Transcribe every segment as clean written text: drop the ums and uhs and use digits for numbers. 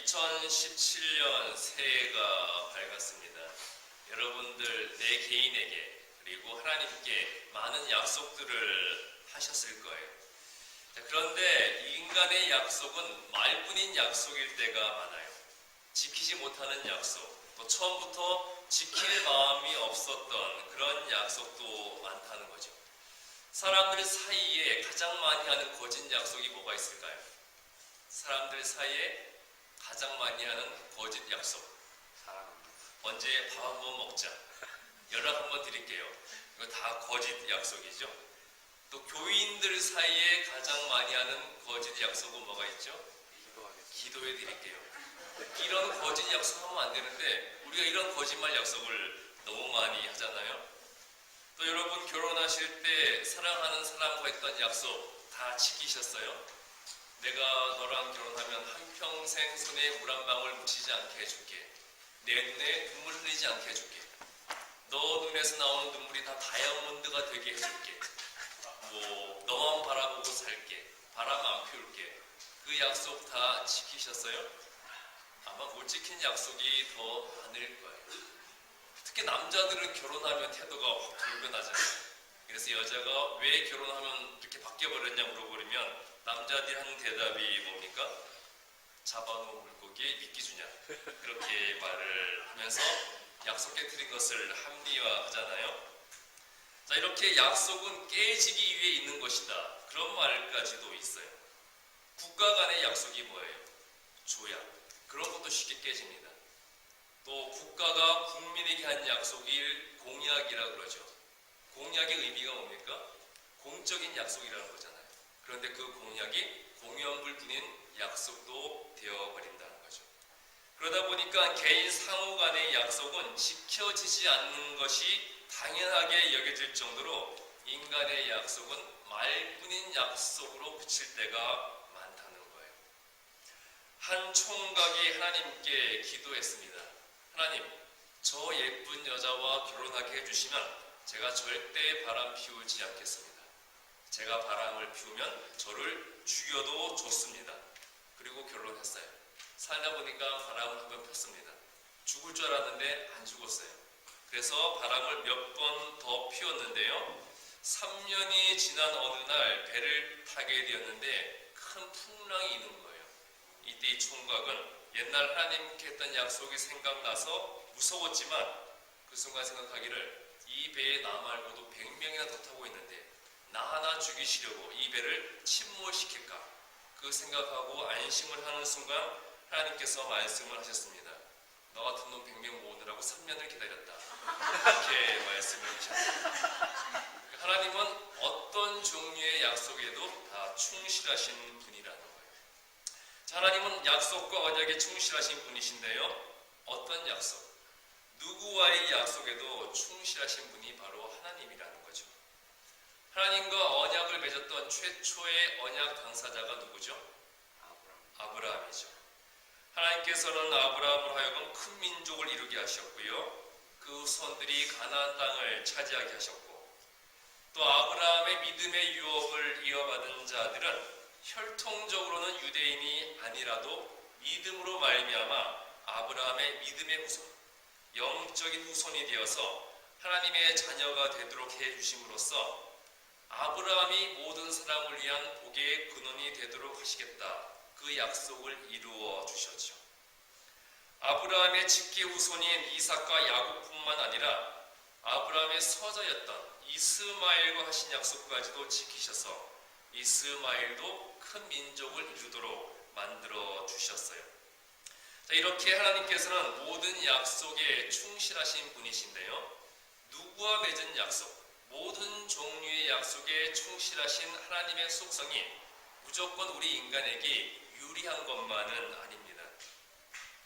2017년 새해가 밝았습니다. 여러분들 내 개인에게 그리고 하나님께 많은 약속들을 하셨을 거예요. 그런데 인간의 약속은 말뿐인 약속일 때가 많아요. 지키지 못하는 약속, 또 처음부터 지킬 마음이 없었던 그런 약속도 많다는 거죠. 사람들 사이에 가장 많이 하는 거짓 약속이 뭐가 있을까요? 사람들 사이에 가장 많이 하는 거짓 약속. 언제 밥 한번 먹자. 연락 한번 드릴게요. 이거 다 거짓 약속이죠. 또 교인들 사이에 가장 많이 하는 거짓 약속은 뭐가 있죠? 기도해 드릴게요. 이런 거짓 약속하면 안 되는데 우리가 이런 거짓말 약속을 너무 많이 하잖아요. 또 여러분 결혼하실 때 사랑하는 사람과 했던 약속 다 지키셨어요? 내가 너랑 결혼하면 한평생 손에 물 한 방울 묻히지 않게 해줄게. 내 눈에 눈물 흘리지 않게 해줄게. 너 눈에서 나오는 눈물이 다 다이아몬드가 되게 해줄게. 너만 바라보고 살게. 바람 안 피울게. 그 약속 다 지키셨어요? 아마 못 지킨 약속이 더 많을 거예요. 특히 남자들은 결혼하면 태도가 확 돌변하잖아요. 그래서 여자가 왜 결혼하면 이렇게 바뀌어버렸냐 물어보면 남자들이 하는 대답이 뭡니까? 잡아놓은 물고기에 미끼 주냐. 그렇게 말을 하면서 약속해 드린 것을 합리화하잖아요. 자, 이렇게 약속은 깨지기 위해 있는 것이다. 그런 말까지도 있어요. 국가 간의 약속이 뭐예요? 조약. 그런 것도 쉽게 깨집니다. 또 국가가 국민에게 한 약속일 공약이라고 그러죠. 공약의 의미가 뭡니까? 공적인 약속이라는 거잖아요. 그런데 그 공약이 공연불분인 약속도 되어버린다는 거죠. 그러다 보니까 개인 상호 간의 약속은 지켜지지 않는 것이 당연하게 여겨질 정도로 인간의 약속은 말뿐인 약속으로 그칠 때가 많다는 거예요. 한 총각이 하나님께 기도했습니다. 하나님, 저 예쁜 여자와 결혼하게 해주시면 제가 절대 바람 피우지 않겠습니다. 제가 바람을 피우면 저를 죽여도 좋습니다. 그리고 결혼했어요. 살다 보니까 바람을 한번 폈습니다. 죽을 줄 알았는데 안 죽었어요. 그래서 바람을 몇 번 더 피웠는데요. 3년이 지난 어느 날 배를 타게 되었는데 큰 풍랑이 있는 거예요. 이때 이 총각은 옛날 하나님께 했던 약속이 생각나서 무서웠지만 그 순간 생각하기를 이 배에 나 말고도 100명이나 더 타고 있는데 나 하나 죽이시려고 이 배를 침몰시킬까? 그 생각하고 안심을 하는 순간 하나님께서 말씀을 하셨습니다. 너 같은 놈 100명 모으느라고 3년을 기다렸다. 이렇게 말씀을 하셨습니다. 하나님은 어떤 종류의 약속에도 다 충실하신 분이라는 거예요. 자, 하나님은 약속과 언약에 충실하신 분이신데요. 어떤 약속? 누구와의 약속에도 충실하신 분이 바로 하나님이라는 거죠. 하나님과 언약을 맺었던 최초의 언약 당사자가 누구죠? 아브라함이죠. 하나님께서는 아브라함을 하여금 큰 민족을 이루게 하셨고요. 그 후손들이 가나안 땅을 차지하게 하셨고 또 아브라함의 믿음의 유업을 이어받은 자들은 혈통적으로는 유대인이 아니라도 믿음으로 말미암아 아브라함의 믿음의 후손, 영적인 후손이 되어서 하나님의 자녀가 되도록 해주심으로써 아브라함이 모든 사람을 위한 복의 근원이 되도록 하시겠다. 그 약속을 이루어 주셨죠. 아브라함의 직계 후손인 이삭과 야곱뿐만 아니라 아브라함의 서자였던 이스마엘과 하신 약속까지도 지키셔서 이스마엘도 큰 민족을 이루도록 만들어 주셨어요. 자, 이렇게 하나님께서는 모든 약속에 충실하신 분이신데요. 누구와 맺은 약속? 모든 종류의 약속에 충실하신 하나님의 속성이 무조건 우리 인간에게 유리한 것만은 아닙니다.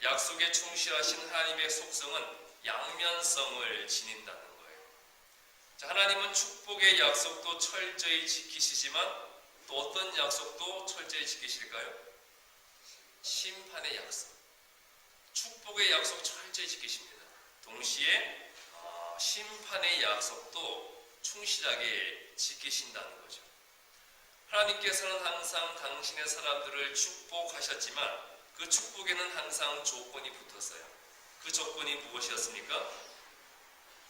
약속에 충실하신 하나님의 속성은 양면성을 지닌다는 거예요. 자, 하나님은 축복의 약속도 철저히 지키시지만 또 어떤 약속도 철저히 지키실까요? 심판의 약속. 축복의 약속 철저히 지키십니다. 동시에 심판의 약속도 충실하게 지키신다는 거죠. 하나님께서는 항상 당신의 사람들을 축복하셨지만 그 축복에는 항상 조건이 붙었어요. 그 조건이 무엇이었습니까?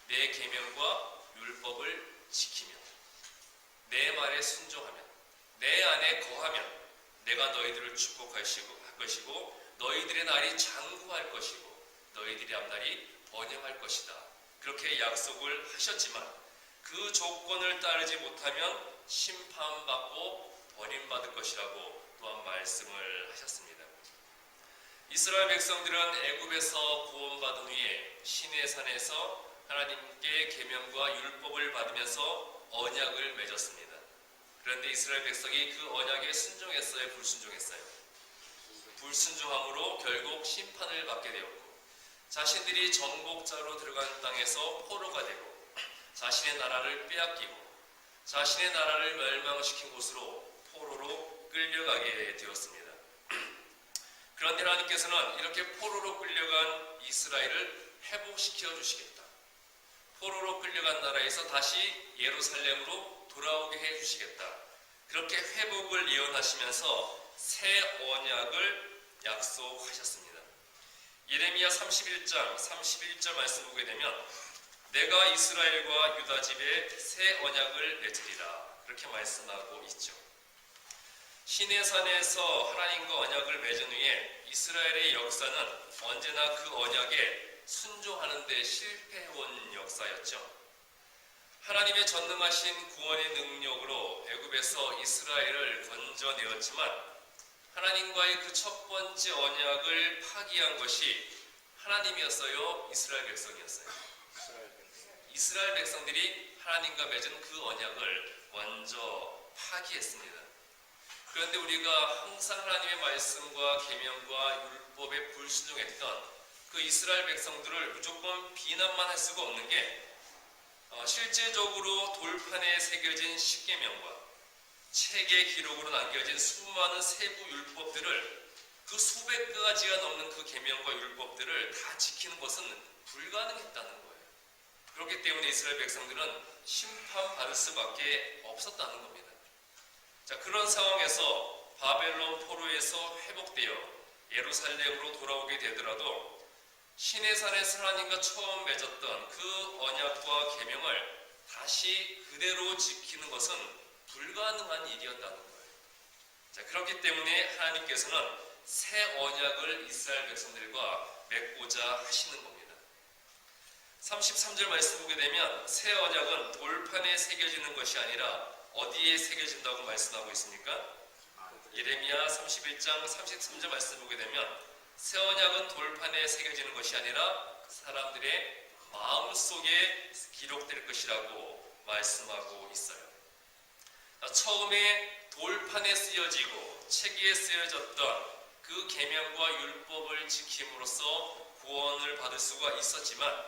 내 계명과 율법을 지키며 내 말에 순종하면 내 안에 거하면 내가 너희들을 축복할 것이고 너희들의 날이 장구할 것이고 너희들의 앞날이 번영할 것이다. 그렇게 약속을 하셨지만 그 조건을 따르지 못하면 심판받고 버림받을 것이라고 또한 말씀을 하셨습니다. 이스라엘 백성들은 애굽에서 구원받은 후에 시내산에서 하나님께 계명과 율법을 받으면서 언약을 맺었습니다. 그런데 이스라엘 백성이 그 언약에 순종했어요? 불순종했어요? 불순종함으로 결국 심판을 받게 되었고 자신들이 정복자로 들어간 땅에서 포로가 되고 자신의 나라를 빼앗기고 자신의 나라를 멸망시킨 곳으로 포로로 끌려가게 되었습니다. 그런데 하나님께서는 이렇게 포로로 끌려간 이스라엘을 회복시켜 주시겠다. 포로로 끌려간 나라에서 다시 예루살렘으로 돌아오게 해주시겠다. 그렇게 회복을 예언하시면서 새 언약을 약속하셨습니다. 예레미야 31장 31절 말씀 보게 되면 내가 이스라엘과 유다 집에 새 언약을 맺으리라 그렇게 말씀하고 있죠. 시내산에서 하나님과 언약을 맺은 후에 이스라엘의 역사는 언제나 그 언약에 순종하는 데 실패해온 역사였죠. 하나님의 전능하신 구원의 능력으로 애굽에서 이스라엘을 건져내었지만 하나님과의 그 첫 번째 언약을 파기한 것이 하나님이었어요? 이스라엘 백성이었어요? 이스라엘 백성들이 하나님과 맺은 그 언약을 먼저 파기했습니다. 그런데 우리가 항상 하나님의 말씀과 계명과 율법에 불순종했던 그 이스라엘 백성들을 무조건 비난만 할 수가 없는 게 실제적으로 돌판에 새겨진 십계명과 책의 기록으로 남겨진 수많은 세부 율법들을 그 수백 가지가 넘는 그 계명과 율법들을 다 지키는 것은 불가능했다는 거예요. 그렇기 때문에 이스라엘 백성들은 심판받을 수밖에 없었다는 겁니다. 자, 그런 상황에서 바벨론 포로에서 회복되어 예루살렘으로 돌아오게 되더라도 시내산에서 하나님과 처음 맺었던 그 언약과 계명을 다시 그대로 지키는 것은 불가능한 일이었다는 거예요. 자, 그렇기 때문에 하나님께서는 새 언약을 이스라엘 백성들과 맺고자 하시는 겁니다. 33절 말씀 보게 되면 새 언약은 돌판에 새겨지는 것이 아니라 어디에 새겨진다고 말씀하고 있습니까? 예레미야 31장 33절 말씀 보게 되면 새 언약은 돌판에 새겨지는 것이 아니라 사람들의 마음속에 기록될 것이라고 말씀하고 있어요. 처음에 돌판에 쓰여지고 책에 쓰여졌던 그 계명과 율법을 지킴으로써 구원을 받을 수가 있었지만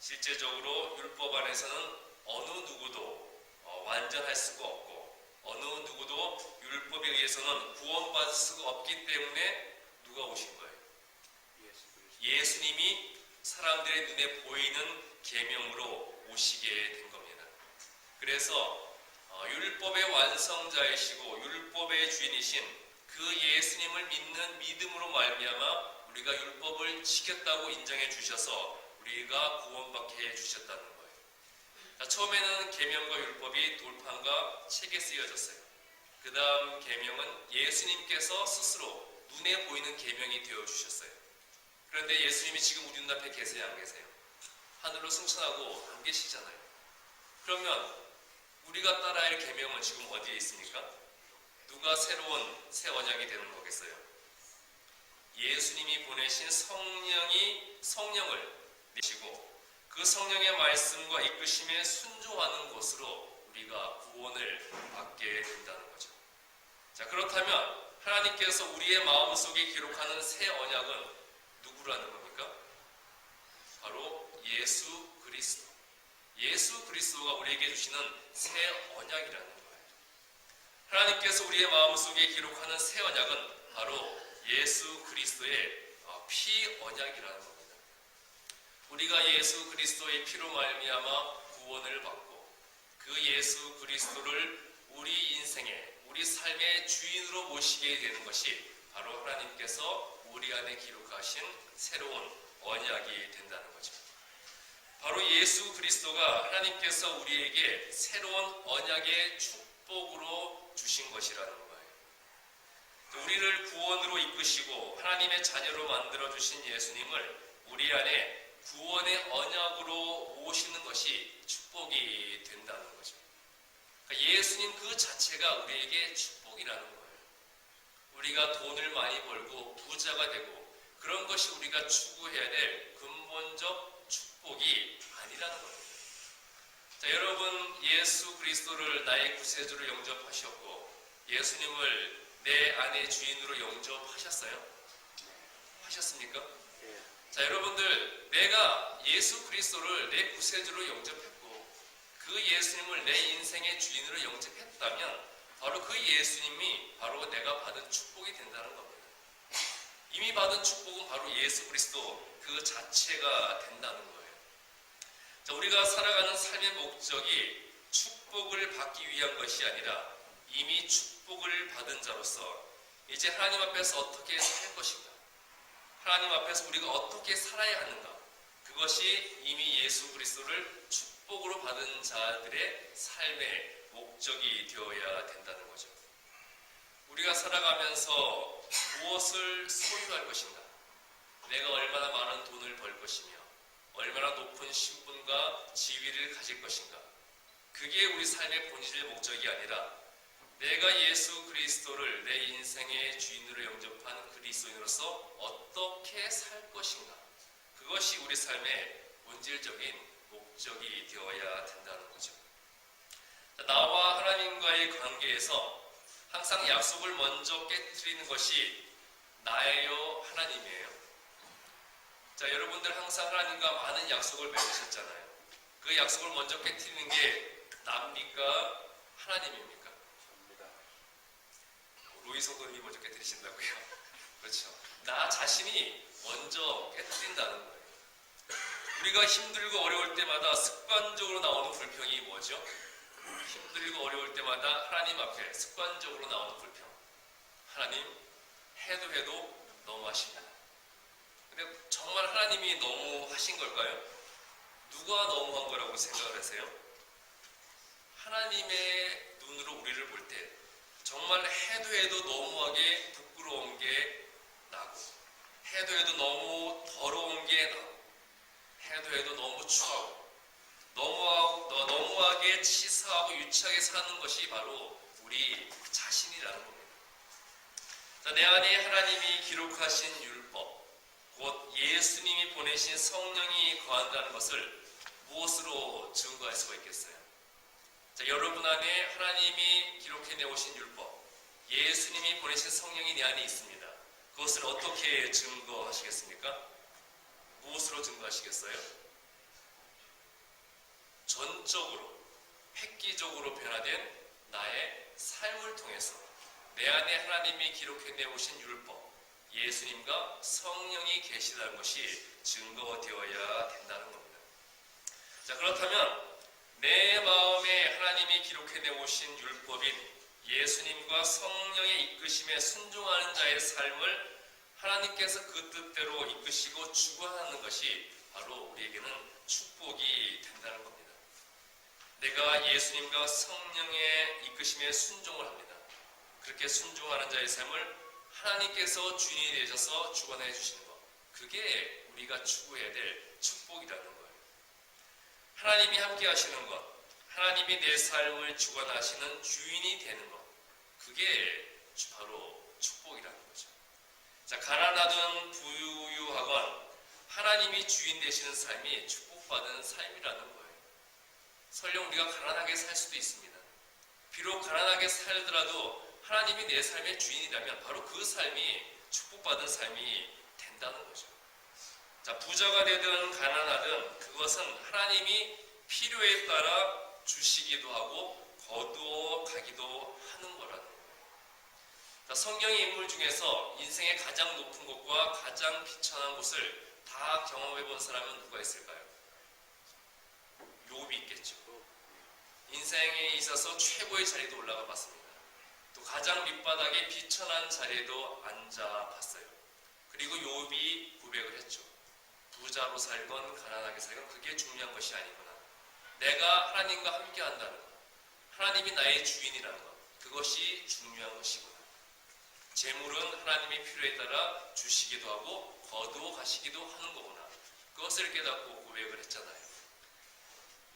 실제적으로 율법 안에서는 어느 누구도 완전할 수가 없고 어느 누구도 율법에 의해서는 구원받을 수가 없기 때문에 누가 오신 거예요? 예수님이 사람들의 눈에 보이는 계명으로 오시게 된 겁니다. 그래서 율법의 완성자이시고 율법의 주인이신 그 예수님을 믿는 믿음으로 말미암아 우리가 율법을 지켰다고 인정해 주셔서 우리가 구원받게 해 주셨다는 거예요. 자, 처음에는 계명과 율법이 돌판과 책에 쓰여졌어요. 그 다음 계명은 예수님께서 스스로 눈에 보이는 계명이 되어 주셨어요. 그런데 예수님이 지금 우리 눈앞에 계세요, 안 계세요? 하늘로 승천하고 안 계시잖아요. 그러면 우리가 따라야 할 계명은 지금 어디에 있습니까? 누가 새로운 새 언약이 되는 거겠어요? 예수님이 보내신 성령을 내시고 그 성령의 말씀과 이끄심에 순종하는 것으로 우리가 구원을 받게 된다는 거죠. 자, 그렇다면 하나님께서 우리의 마음속에 기록하는 새 언약은 누구라는 겁니까? 바로 예수 그리스도. 예수 그리스도가 우리에게 주시는 새 언약이라는 거예요. 하나님께서 우리의 마음속에 기록하는 새 언약은 바로 예수 그리스도의 피 언약이라는 겁니다. 우리가 예수 그리스도의 피로 말미암아 구원을 받고 그 예수 그리스도를 우리 인생의 우리 삶의 주인으로 모시게 되는 것이 바로 바로 하나님께서 우리 안에 기록하신 새로운 언약이 된다는 거죠. 바로 예수 그리스도가 하나님께서 우리에게 새로운 언약의 축복으로 주신 것이라는 거예요. 우리를 구원으로 이끄시고 하나님의 자녀로 만들어 주신 예수님을 우리 안에 구원의 언약으로 모시는 것이 축복이 된다는 거죠. 그러니까 예수님 그 자체가 우리에게 축복이라는 거예요. 우리가 돈을 많이 벌고 부자가 되고 그런 것이 우리가 추구해야 될 근본적 축복이 아니라는 겁니다. 자, 여러분 예수 그리스도를 나의 구세주로 영접하셨고 예수님을 내 안의 주인으로 영접하셨어요? 하셨습니까? 자, 여러분들 내가 예수 그리스도를 내 구세주로 영접했고 그 예수님을 내 인생의 주인으로 영접했다면 바로 그 예수님이 바로 내가 받은 축복이 된다는 겁니다. 이미 받은 축복은 바로 예수 그리스도 그 자체가 된다는 거예요. 자, 우리가 살아가는 삶의 목적이 축복을 받기 위한 것이 아니라 이미 축복을 받은 자로서 이제 하나님 앞에서 어떻게 살 것인가, 하나님 앞에서 우리가 어떻게 살아야 하는가, 그것이 이미 예수 그리스도를 축복으로 받은 자들의 삶의 목적이 되어야 된다는 거죠. 우리가 살아가면서 무엇을 소유할 것인가, 내가 얼마나 많은 돈을 벌 것이며 얼마나 높은 신분과 지위를 가질 것인가, 그게 우리 삶의 본질의 목적이 아니라 내가 예수 그리스도를 내 인생의 주인으로 영접한 그리스도인으로서 어떻게 살 것인가, 그것이 우리 삶의 본질적인 목적이 되어야 된다는 거죠. 나와 하나님과의 관계에서 항상 약속을 먼저 깨트리는 것이 나예요, 하나님이에요. 자, 여러분들 항상 하나님과 많은 약속을 맺으셨잖아요. 그 약속을 먼저 깨트리는 게 나입니까? 하나님입니까? 로이 성도님이 먼저 깨트리신다고요? 그렇죠. 나 자신이 먼저 깨트린다는 거예요. 우리가 힘들고 어려울 때마다 습관적으로 나오는 불평이 뭐죠? 힘들고 어려울 때마다 하나님 앞에 습관적으로 나오는 불평. 하나님, 해도 너무 하십니다. 근데 정말 하나님이 너무 하신 걸까요? 누가 너무한 거라고 생각을 하세요? 하나님의 눈으로 우리를 볼 때 정말 해도 너무하게 부끄러운 게 나고, 해도 너무 더러운 게 나고, 해도 너무 추하고, 너무하게 치사하고 유치하게 사는 것이 바로 우리 자신이라는 겁니다. 자, 내 안에 하나님이 기록하신 율법, 곧 예수님이 보내신 성령이 거한다는 것을 무엇으로 증거할 수가 있겠어요? 자, 여러분 안에 하나님이 기록해 오신 율법, 예수님이 보내신 성령이 내 안에 있습니다. 그것을 어떻게 증거하시겠습니까? 무엇으로 증거하시겠어요? 전적으로, 획기적으로 변화된 나의 삶을 통해서 내 안에 하나님이 기록해 오신 율법, 예수님과 성령이 계시다는 것이 증거되어야 된다는 겁니다. 자, 그렇다면 내 마음에 하나님이 기록해 오신 율법인 예수님과 성령의 이끄심에 순종하는 자의 삶을 하나님께서 그 뜻대로 이끄시고 주관하는 것이 바로 우리에게는 축복이 된다는 겁니다. 내가 예수님과 성령의 이끄심에 순종을 합니다. 그렇게 순종하는 자의 삶을 하나님께서 주인이 되셔서 주관해 주시는 것, 그게 우리가 추구해야 될 축복이라는 거예요. 하나님이 함께 하시는 것, 하나님이 내 삶을 주관하시는 주인이 되는 것, 그게 바로 축복이라는 거죠. 자, 가난하든 부유하건 하나님이 주인 되시는 삶이 축복받은 삶이라는 거예요. 설령 우리가 가난하게 살 수도 있습니다. 비록 가난하게 살더라도 하나님이 내 삶의 주인이라면 바로 그 삶이 축복받은 삶이 된다는 거죠. 자, 부자가 되든 가난하든 그것은 하나님이 필요에 따라 주시기도 하고 거두어 가기도 하는 거라는 거예요. 자, 성경의 인물 중에서 인생의 가장 높은 곳과 가장 비천한 곳을 다 경험해 본 사람은 누가 있을까요? 욥이 있겠죠. 인생에 있어서 최고의 자리도 올라가 봤습니다. 또 가장 밑바닥에 비천한 자리에도 앉아 봤어요. 그리고 욥이 고백을 했죠. 부자로 살건 가난하게 살건 그게 중요한 것이 아니구나. 내가 하나님과 함께 한다는 것, 하나님이 나의 주인이라는 것, 그것이 중요한 것이구나. 재물은 하나님의 필요에 따라 주시기도 하고 거두어 가시기도 하는 거구나. 그것을 깨닫고 고백을 했잖아요.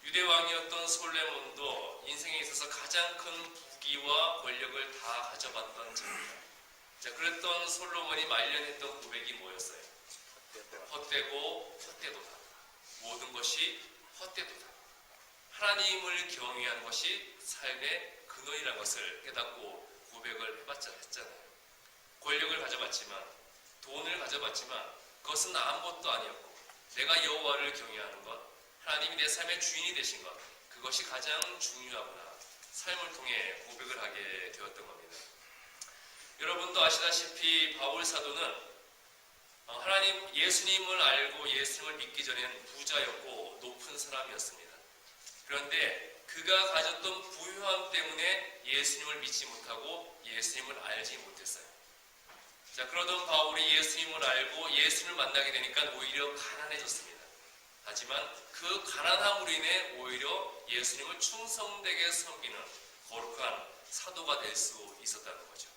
유대왕이었던 솔레몬도 인생에 있어서 가장 큰 부귀와 권력을 다 가져봤던 자입니다. 자, 그랬던 솔로몬이 말년했던 고백이 뭐였어요? 헛되고 헛되도다. 모든 것이 헛되도다. 하나님을 경외하는 것이 삶의 근원이라는 것을 깨닫고 고백을 했잖아요. 권력을 가져봤지만, 돈을 가져봤지만 그것은 아무것도 아니었고 내가 여호와를 경외하는 것, 하나님이 내 삶의 주인이 되신 것, 그것이 가장 중요하구나. 삶을 통해 고백을 하게 되었던 겁니다. 여러분도 아시다시피 바울 사도는 하나님 예수님을 알고 예수님을 믿기 전에는 부자였고 높은 사람이었습니다. 그런데 그가 가졌던 부유함 때문에 예수님을 믿지 못하고 예수님을 알지 못했어요. 자, 그러던 바울이 예수님을 알고 예수님을 만나게 되니까 오히려 가난해졌습니다. 하지만 그 가난함으로 인해 오히려 예수님을 충성되게 섬기는 거룩한 사도가 될 수 있었다는 거죠.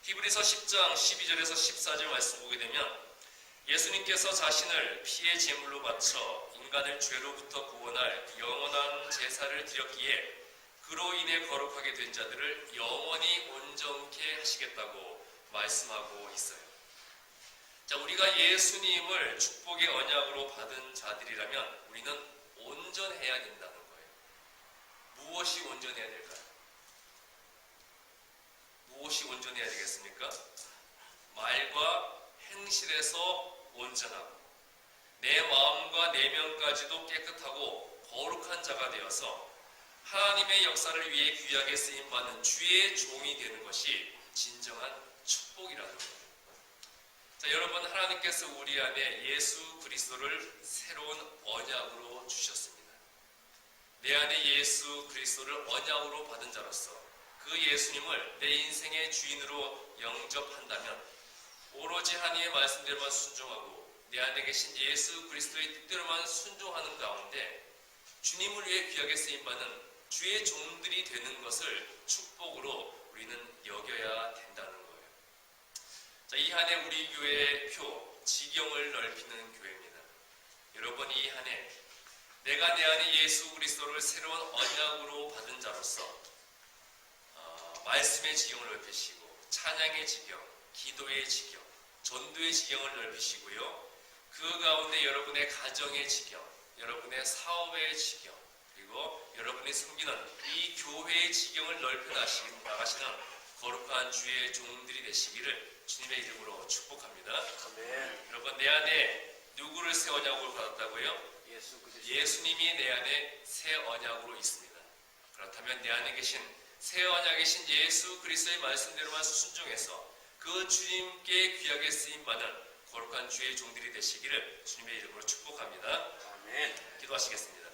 히브리서 10장 12절에서 14절 말씀 보게 되면 예수님께서 자신을 피의 제물로 바쳐 인간을 죄로부터 구원할 영원한 제사를 드렸기에 그로 인해 거룩하게 된 자들을 영원히 온전케 하시겠다고 말씀하고 있어요. 자, 우리가 예수님을 축복의 언약으로 받은 자들이라면 우리는 온전해야 된다는 거예요. 무엇이 온전해야 될까요? 무엇이 온전해야 되겠습니까? 말과 행실에서 온전하고 내 마음과 내면까지도 깨끗하고 거룩한 자가 되어서 하나님의 역사를 위해 귀하게 쓰임받는 주의 종이 되는 것이 진정한 축복이라는 거예요. 자, 여러분, 하나님께서 우리 안에 예수 그리스도를 새로운 언약으로 주셨습니다. 내 안에 예수 그리스도를 언약으로 받은 자로서 그 예수님을 내 인생의 주인으로 영접한다면 오로지 하나님의 말씀대로만 순종하고 내 안에 계신 예수 그리스도의 뜻대로만 순종하는 가운데 주님을 위해 귀하게 쓰임받는 주의 종들이 되는 것을 축복으로 우리는 여겨야 된다는 거예요. 자, 이 한 해 우리 교회의 표, 지경을 넓히는 교회입니다. 여러분, 이 한 해 내가 내 안에 예수 그리스도를 새로운 언약으로 받은 자로서 말씀의 지경을 넓히시고 찬양의 지경, 기도의 지경, 전도의 지경을 넓히시고요. 그 가운데 여러분의 가정의 지경, 여러분의 사업의 지경, 그리고 여러분이 섬기는 이 교회의 지경을 넓혀 나가시는 거룩한 주의 종들이 되시기를 주님의 이름으로 축복합니다. 아멘. 여러분, 내 안에 누구를 새 언약으로 받았다고요? 예수님이 내 안에 새 언약으로 있습니다. 그렇다면 내 안에 계신 새 언약이신 예수 그리스도의 말씀대로만 순종해서 그 주님께 귀하게 쓰임받는 거룩한 주의 종들이 되시기를 주님의 이름으로 축복합니다. 아멘. 기도하시겠습니다.